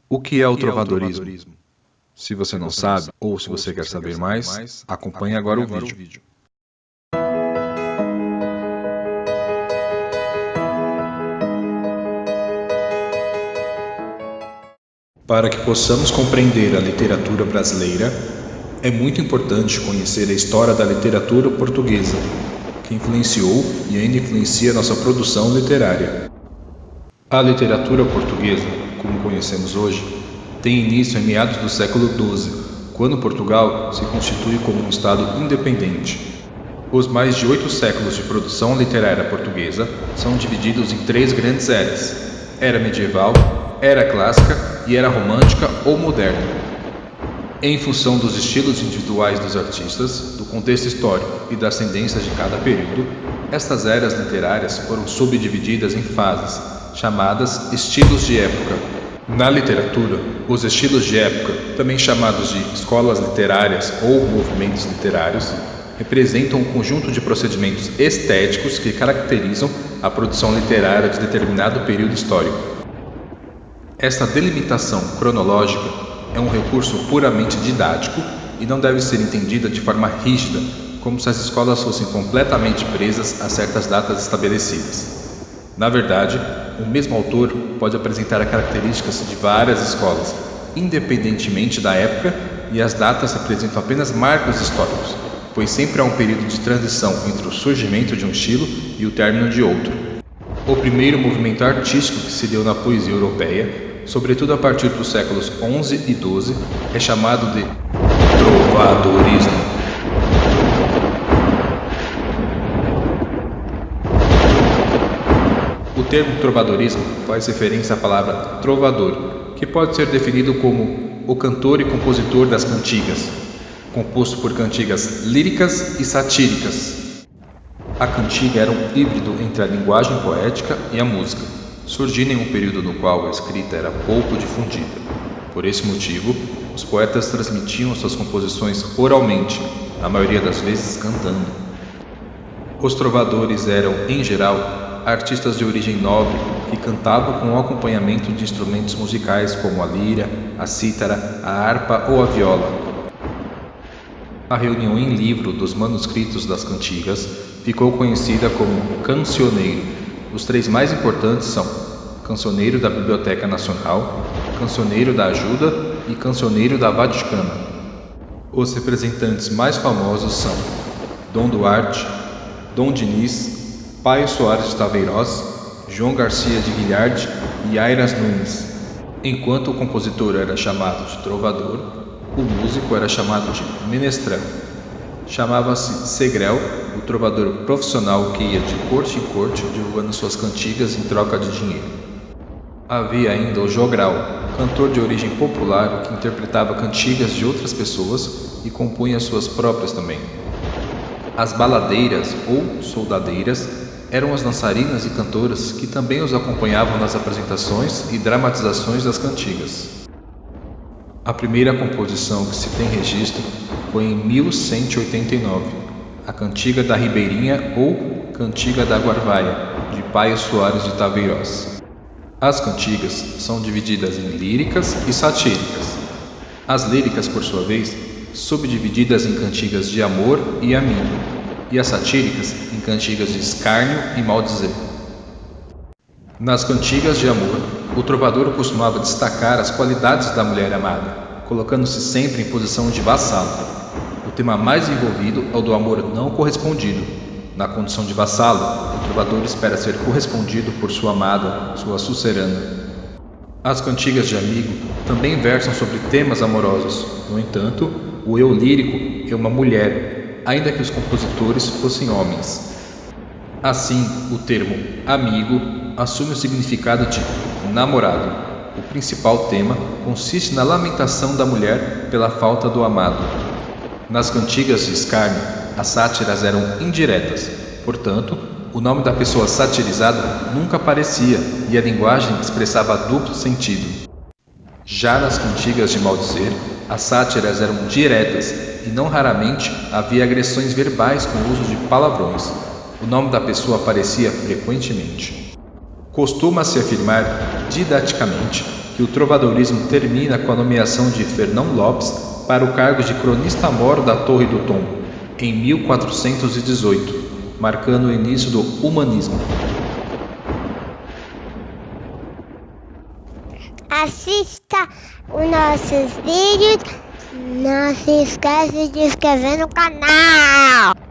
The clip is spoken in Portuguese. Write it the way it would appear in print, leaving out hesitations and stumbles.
O que é o trovadorismo? Se você não sabe, ou se você quer saber mais, acompanhe agora o vídeo. Para que possamos compreender a literatura brasileira, é muito importante conhecer a história da literatura portuguesa, que influenciou e ainda influencia nossa produção literária. A literatura portuguesa, como conhecemos hoje, tem início em meados do século XII, quando Portugal se constitui como um estado independente. Os mais de 8 séculos de produção literária portuguesa são divididos em 3 grandes eras: era medieval, era clássica e era romântica ou moderna. Em função dos estilos individuais dos artistas, do contexto histórico e das tendências de cada período, estas eras literárias foram subdivididas em fases, chamadas estilos de época. Na literatura, os estilos de época, também chamados de escolas literárias ou movimentos literários, representam um conjunto de procedimentos estéticos que caracterizam a produção literária de determinado período histórico. Esta delimitação cronológica é um recurso puramente didático e não deve ser entendida de forma rígida, como se as escolas fossem completamente presas a certas datas estabelecidas. Na verdade, o mesmo autor pode apresentar características de várias escolas, independentemente da época, e as datas representam apenas marcos históricos, pois sempre há um período de transição entre o surgimento de um estilo e o término de outro. O primeiro movimento artístico que se deu na poesia europeia, sobretudo a partir dos séculos XI e XII, é chamado de trovadorismo. O termo trovadorismo faz referência à palavra trovador, que pode ser definido como o cantor e compositor das cantigas, composto por cantigas líricas e satíricas. A cantiga era um híbrido entre a linguagem poética e a música, surgindo em um período no qual a escrita era pouco difundida. Por esse motivo, os poetas transmitiam suas composições oralmente, na maioria das vezes cantando. Os trovadores eram, em geral, artistas de origem nobre que cantavam com o acompanhamento de instrumentos musicais como a lira, a cítara, a harpa ou a viola. A reunião em livro dos manuscritos das cantigas ficou conhecida como cancioneiro. Os 3 mais importantes são Cancioneiro da Biblioteca Nacional, Cancioneiro da Ajuda e Cancioneiro da Vaticana. Os representantes mais famosos são Dom Duarte, Dom Diniz, Paio Soares de Taveiroz, João Garcia de Guilhard e Airas Nunes. Enquanto o compositor era chamado de trovador, o músico era chamado de menestrel. Chamava-se segrel o trovador profissional que ia de corte em corte divulgando suas cantigas em troca de dinheiro. Havia ainda o jogral, cantor de origem popular que interpretava cantigas de outras pessoas e compunha suas próprias também. As baladeiras ou soldadeiras eram as dançarinas e cantoras que também os acompanhavam nas apresentações e dramatizações das cantigas. A primeira composição que se tem registro foi em 1189, a Cantiga da Ribeirinha ou Cantiga da Guarvaia, de Paio Soares de Taveiroz. As cantigas são divididas em líricas e satíricas. As líricas, por sua vez, subdivididas em cantigas de amor e amigo, e as satíricas em cantigas de escárnio e maldizer. Nas cantigas de amor, o trovador costumava destacar as qualidades da mulher amada, colocando-se sempre em posição de vassalo. O tema mais envolvido é o do amor não correspondido. Na condição de vassalo, o trovador espera ser correspondido por sua amada, sua sucerana. As cantigas de amigo também versam sobre temas amorosos. No entanto, o eu lírico é uma mulher, ainda que os compositores fossem homens. Assim, o termo amigo assume o significado de namorado. O principal tema consiste na lamentação da mulher pela falta do amado. Nas cantigas de escárnio, as sátiras eram indiretas, portanto, o nome da pessoa satirizada nunca aparecia e a linguagem expressava duplo sentido. Já nas cantigas de maldizer, as sátiras eram diretas e não raramente havia agressões verbais com o uso de palavrões. O nome da pessoa aparecia frequentemente. Costuma-se afirmar, didaticamente, que o trovadorismo termina com a nomeação de Fernão Lopes para o cargo de cronista-mor da Torre do Tombo, em 1418, marcando o início do humanismo. Assista os nossos vídeos. Não se esqueça de se inscrever no canal.